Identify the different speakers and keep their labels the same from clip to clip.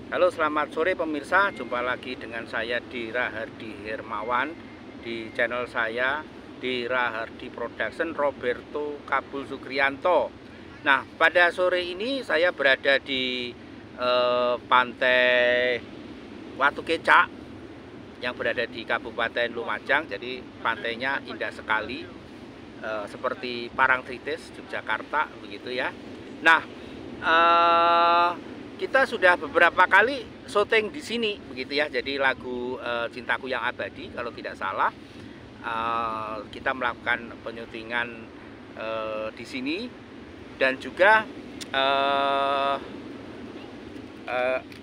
Speaker 1: Halo, selamat sore pemirsa. Jumpa lagi dengan saya Dira Hardi Hermawan di channel saya Dira Hardi Production Roberto Kabul Sukriyanto. Nah, pada sore ini saya berada di pantai Watu Kecak yang berada di Kabupaten Lumajang. Jadi pantainya indah sekali, seperti Parangtritis, Yogyakarta, begitu ya. Nah, kita sudah beberapa kali syuting di sini, begitu ya. Jadi lagu Cintaku Yang Abadi, kalau tidak salah, kita melakukan penyutingan di sini dan juga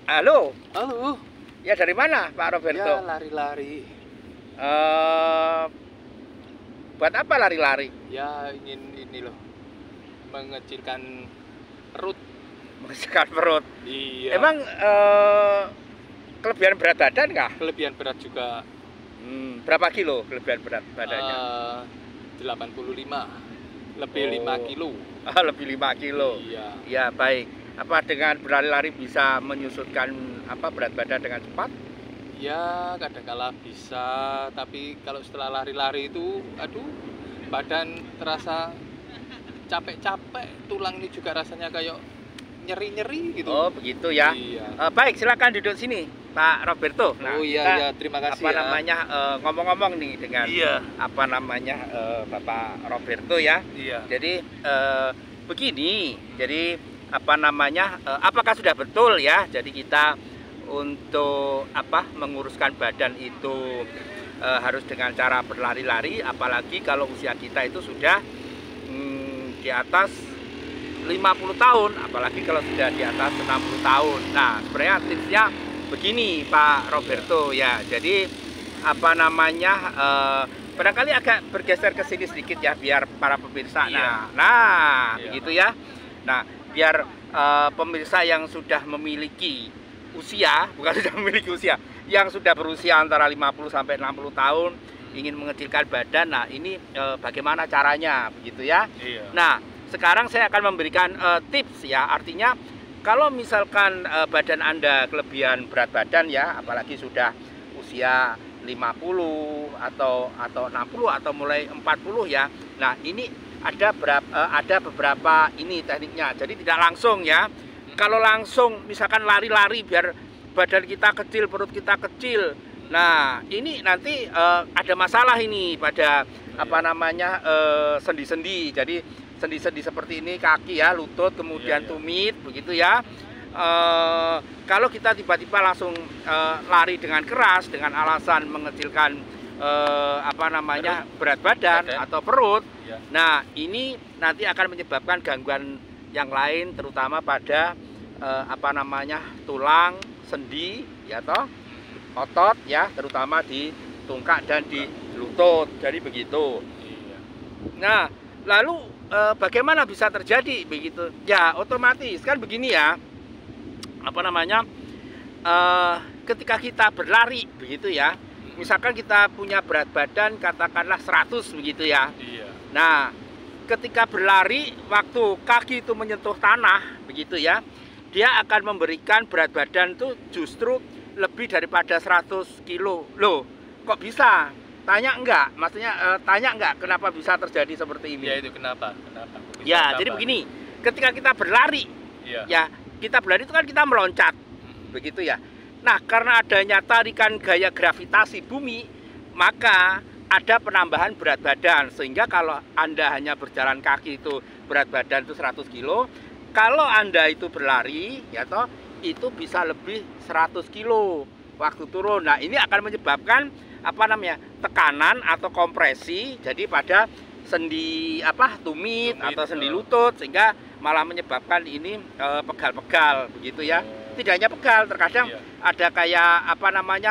Speaker 1: halo,
Speaker 2: Halo,
Speaker 1: ya dari mana Pak Roberto?
Speaker 2: ya lari-lari.
Speaker 1: Buat apa lari-lari?
Speaker 2: Ya ingin ini loh, mengecilkan perut.
Speaker 1: Mengecilkan perut.
Speaker 2: Iya.
Speaker 1: Emang kelebihan berat badan kah?
Speaker 2: Kelebihan berat juga.
Speaker 1: Berapa kilo kelebihan berat badannya?
Speaker 2: 85, lebih
Speaker 1: Oh.
Speaker 2: 5 kilo.
Speaker 1: Lebih 5 kilo.
Speaker 2: Iya.
Speaker 1: Ya, baik. Apa dengan berlari-lari bisa menyusutkan berat badan dengan cepat?
Speaker 2: Ya kadangkala bisa, tapi kalau setelah lari-lari itu, aduh, badan terasa capek-capek, tulang ini juga rasanya kayak nyeri-nyeri gitu.
Speaker 1: Oh, begitu ya.
Speaker 2: Iya.
Speaker 1: Baik, silakan duduk sini, Pak Roberto.
Speaker 2: Oh iya,
Speaker 1: kita,
Speaker 2: iya, terima kasih
Speaker 1: apa
Speaker 2: ya.
Speaker 1: namanya, ngomong-ngomong nih dengan
Speaker 2: Iya.
Speaker 1: Bapak Roberto ya.
Speaker 2: Iya.
Speaker 1: Jadi begini, jadi apakah sudah betul ya? Jadi kita untuk menguruskan badan itu harus dengan cara berlari-lari, apalagi kalau usia kita itu sudah di atas 50 tahun, apalagi kalau sudah di atas 60 tahun. Nah, sebenarnya tipsnya begini Pak Roberto ya. Jadi barangkali agak bergeser ke sini sedikit ya biar para pemirsa.
Speaker 2: Iya.
Speaker 1: Nah,
Speaker 2: Iya.
Speaker 1: begitu ya. Nah, biar pemirsa yang sudah memiliki usia, bukan sudah memiliki usia, yang sudah berusia antara 50 sampai 60 tahun ingin mengecilkan badan. Nah, ini bagaimana caranya begitu ya.
Speaker 2: Iya.
Speaker 1: Nah, sekarang saya akan memberikan tips ya. Artinya kalau misalkan badan Anda kelebihan berat badan ya, apalagi sudah usia 50 atau 60 atau mulai 40 ya. Nah, ini ada beberapa ini tekniknya. Jadi tidak langsung ya. Kalau langsung misalkan lari-lari biar badan kita kecil, perut kita kecil. Nah, ini nanti ada masalah ini pada sendi-sendi. Jadi sendi-sendi seperti ini, kaki ya, lutut, kemudian
Speaker 2: Iya.
Speaker 1: tumit, begitu ya. Kalau kita tiba-tiba langsung lari dengan keras dengan alasan mengecilkan berat badan atau perut,
Speaker 2: Iya.
Speaker 1: nah ini nanti akan menyebabkan gangguan yang lain, terutama pada tulang, sendi, ya toh, otot ya, terutama di tungkak dan di lutut. Jadi begitu.
Speaker 2: Iya.
Speaker 1: Nah, lalu bagaimana bisa terjadi begitu? Ya, otomatis kan begini ya. Ketika kita berlari begitu ya. Misalkan kita punya berat badan katakanlah 100 begitu ya.
Speaker 2: Iya.
Speaker 1: Nah, ketika berlari waktu kaki itu menyentuh tanah begitu ya, dia akan memberikan berat badan itu justru lebih daripada 100 kilo. Loh, kok bisa? Tanya enggak? Maksudnya tanya enggak kenapa bisa terjadi seperti ini?
Speaker 2: Ya itu kenapa? Kenapa?
Speaker 1: Ya,
Speaker 2: Kenapa?
Speaker 1: jadi begini, ketika kita berlari,
Speaker 2: Iya.
Speaker 1: ya kita berlari itu kan kita meloncat, begitu ya. Nah, karena adanya tarikan gaya gravitasi bumi, maka ada penambahan berat badan. Sehingga kalau Anda hanya berjalan kaki itu berat badan itu 100 kilo, kalau Anda itu berlari, ya toh, itu bisa lebih 100 kilo waktu turun. Nah, ini akan menyebabkan tekanan atau kompresi jadi pada sendi tumit atau sendi lutut, sehingga malah menyebabkan ini pegal-pegal begitu ya. Tidak hanya pegal, terkadang
Speaker 2: Iya.
Speaker 1: ada kayak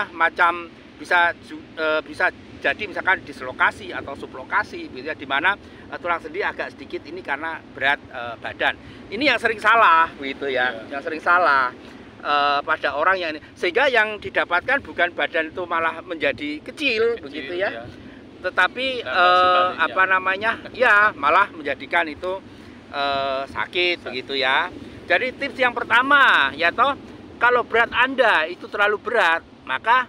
Speaker 1: macam bisa jadi misalkan dislokasi atau sublokasi gitu ya, di mana tulang sendi agak sedikit ini karena berat badan. Ini yang sering salah begitu ya.
Speaker 2: Iya.
Speaker 1: Yang sering salah pada orang yang ini, sehingga yang didapatkan bukan badan itu malah menjadi kecil begitu ya.
Speaker 2: Iya.
Speaker 1: Tetapi
Speaker 2: Nah, sebaliknya.
Speaker 1: ya malah menjadikan itu sakit begitu ya. Jadi tips yang pertama ya toh, kalau berat Anda itu terlalu berat, maka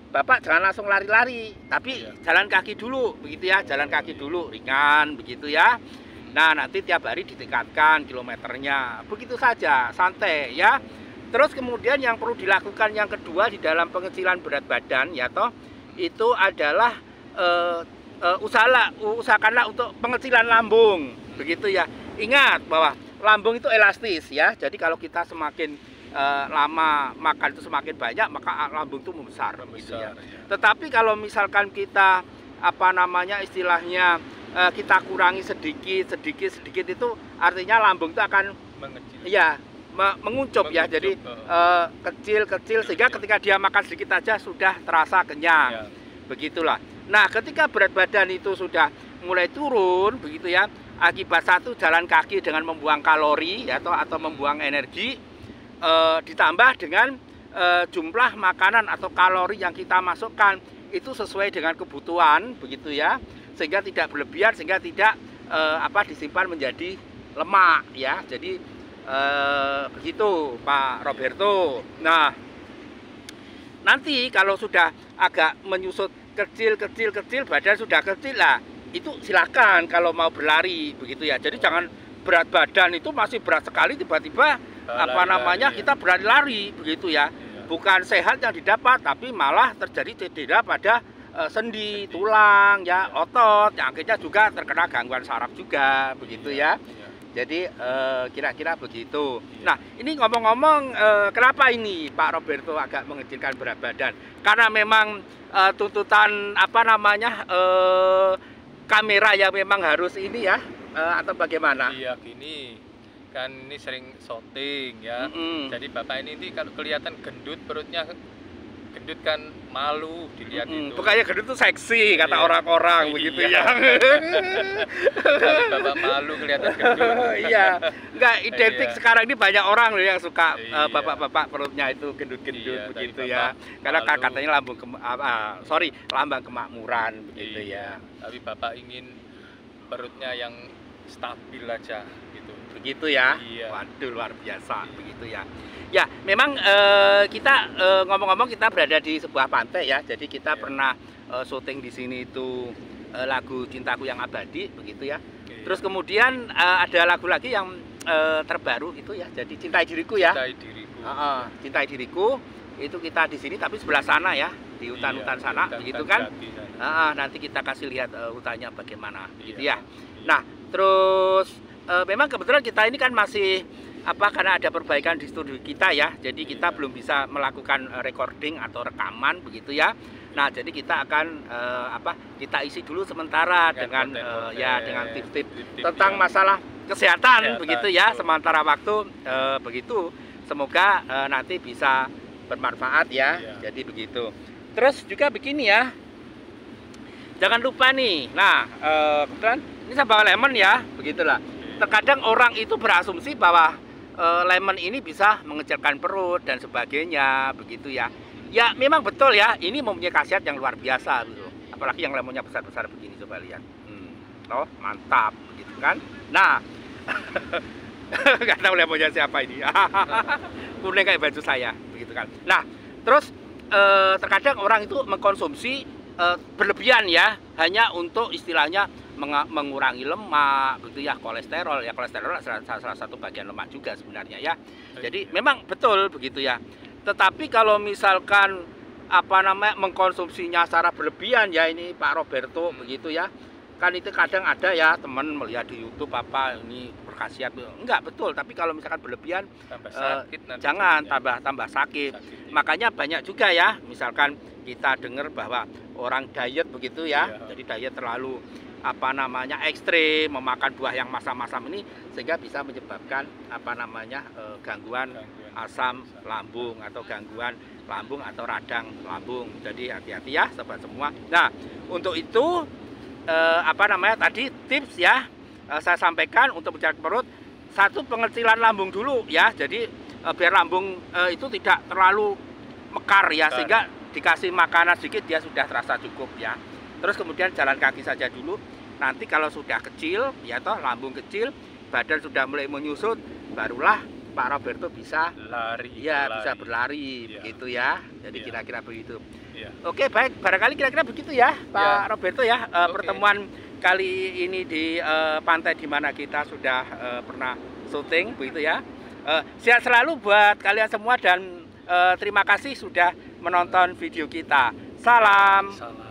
Speaker 1: Bapak jangan langsung lari-lari, tapi jalan kaki dulu, begitu ya, jalan kaki dulu, ringan, begitu ya. Nah, nanti tiap hari ditingkatkan kilometernya, begitu saja, santai ya. Terus kemudian yang perlu dilakukan yang kedua di dalam pengecilan berat badan, ya toh, itu adalah usahakanlah untuk pengecilan lambung, begitu ya. Ingat bahwa lambung itu elastis ya, jadi kalau kita semakin lama makan itu semakin banyak, maka lambung itu membesar gitu ya. Tetapi kalau misalkan kita istilahnya kita kurangi sedikit itu artinya lambung itu akan mengecil. Ya, menguncup ya. Jadi kecil sehingga ketika dia makan sedikit aja sudah terasa kenyang. Ya. Begitulah. Nah, ketika berat badan itu sudah mulai turun begitu ya, akibat satu jalan kaki dengan membuang kalori ya, atau membuang energi, ditambah dengan jumlah makanan atau kalori yang kita masukkan itu sesuai dengan kebutuhan begitu ya, sehingga tidak berlebihan, sehingga tidak disimpan menjadi lemak ya. Jadi begitu Pak Roberto. Nah, nanti kalau sudah agak menyusut kecil badan sudah kecil lah, itu silakan kalau mau berlari begitu ya. Jadi jangan berat badan itu masih berat sekali tiba-tiba kita berlari-lari begitu ya. Bukan sehat yang didapat, tapi malah terjadi cedera pada sendi, tulang ya, otot, yang akhirnya juga terkena gangguan saraf juga begitu ya. Jadi kira-kira begitu. Nah, ini ngomong-ngomong kenapa ini Pak Roberto agak mengecilkan berat badan? Karena memang tuntutan kamera yang memang harus ini ya, atau bagaimana?
Speaker 2: Iya, gini kan, ini sering syuting ya. Jadi Bapak ini kalau kelihatan gendut, perutnya gendut kan malu dilihat itu.
Speaker 1: Pokoknya gendut itu seksi kata orang-orang begitu ya.
Speaker 2: Tapi Bapak malu kelihatan gendut.
Speaker 1: Iya, enggak identik sekarang ini banyak orang loh yang suka bapak-bapak perutnya itu gendut-gendut begitu ya. Karena katanya lambang kemakmuran begitu ya.
Speaker 2: Tapi Bapak ingin perutnya yang stabil aja gitu.
Speaker 1: Begitu ya.
Speaker 2: Iya.
Speaker 1: Waduh, luar biasa begitu ya. Ya, memang kita ngomong-ngomong kita berada di sebuah pantai ya. Jadi kita pernah syuting di sini itu lagu Cintaku Yang Abadi begitu ya. Terus kemudian ada lagu lagi yang terbaru itu ya. Jadi Cintai Diriku ya.
Speaker 2: Cintai Diriku.
Speaker 1: Cintai Diriku itu kita di sini tapi sebelah sana ya, di hutan-hutan sana begitu kan. Nanti kita kasih lihat hutannya bagaimana gitu ya. Nah, terus memang kebetulan kita ini kan masih karena ada perbaikan di studio kita ya, jadi kita belum bisa melakukan recording atau rekaman begitu ya. Nah, jadi kita akan kita isi dulu sementara dengan tips-tips tentang masalah kesehatan begitu ya, sementara waktu begitu. Semoga nanti bisa bermanfaat ya. Jadi begitu. Terus juga begini ya, jangan lupa nih. Nah, kebetulan ini saya bawa lemon ya, begitulah. Terkadang orang itu berasumsi bahwa lemon ini bisa mengecilkan perut dan sebagainya, begitu ya. Ya memang betul ya, ini mempunyai khasiat yang luar biasa gitu. Apalagi yang lemonnya besar-besar begini, coba lihat. Oh, mantap, begitu kan. Nah, nggak tahu lemonnya siapa ini. Kuning kayak baju saya, begitu kan. Nah, terus terkadang orang itu mengkonsumsi berlebihan ya, hanya untuk istilahnya mengurangi lemak begitu ya, kolesterol ya. Kolesterol salah satu bagian lemak juga sebenarnya ya. Jadi memang betul begitu ya. Tetapi kalau misalkan mengkonsumsinya secara berlebihan ya, ini Pak Roberto begitu ya, kan itu kadang ada ya teman melihat di YouTube ini berkhasiat, enggak betul. Tapi kalau misalkan berlebihan jangan tambah sakit. Makanya banyak juga ya, misalkan kita dengar bahwa orang diet begitu ya, jadi diet terlalu ekstrim, memakan buah yang masam-masam ini, sehingga bisa menyebabkan gangguan asam lambung atau gangguan lambung atau radang lambung. Jadi hati-hati ya sobat semua. Nah, untuk itu tadi tips ya, saya sampaikan untuk mencegah perut. Satu, pengecilan lambung dulu ya. Jadi biar lambung itu tidak terlalu mekar ya, sehingga dikasih makanan sedikit dia sudah terasa cukup ya. Terus kemudian jalan kaki saja dulu. Nanti kalau sudah kecil ya lambung kecil, badan sudah mulai menyusut, barulah Pak Roberto bisa
Speaker 2: lari.
Speaker 1: bisa berlari,
Speaker 2: Iya.
Speaker 1: begitu ya. Jadi
Speaker 2: Iya.
Speaker 1: kira-kira begitu.
Speaker 2: Iya.
Speaker 1: Oke, baik, barangkali kira-kira begitu ya, Pak Roberto ya.
Speaker 2: Oke.
Speaker 1: Pertemuan kali ini di pantai di mana kita sudah pernah syuting, begitu ya. Sehat selalu buat kalian semua dan terima kasih sudah menonton video kita. Salam.
Speaker 2: Salam.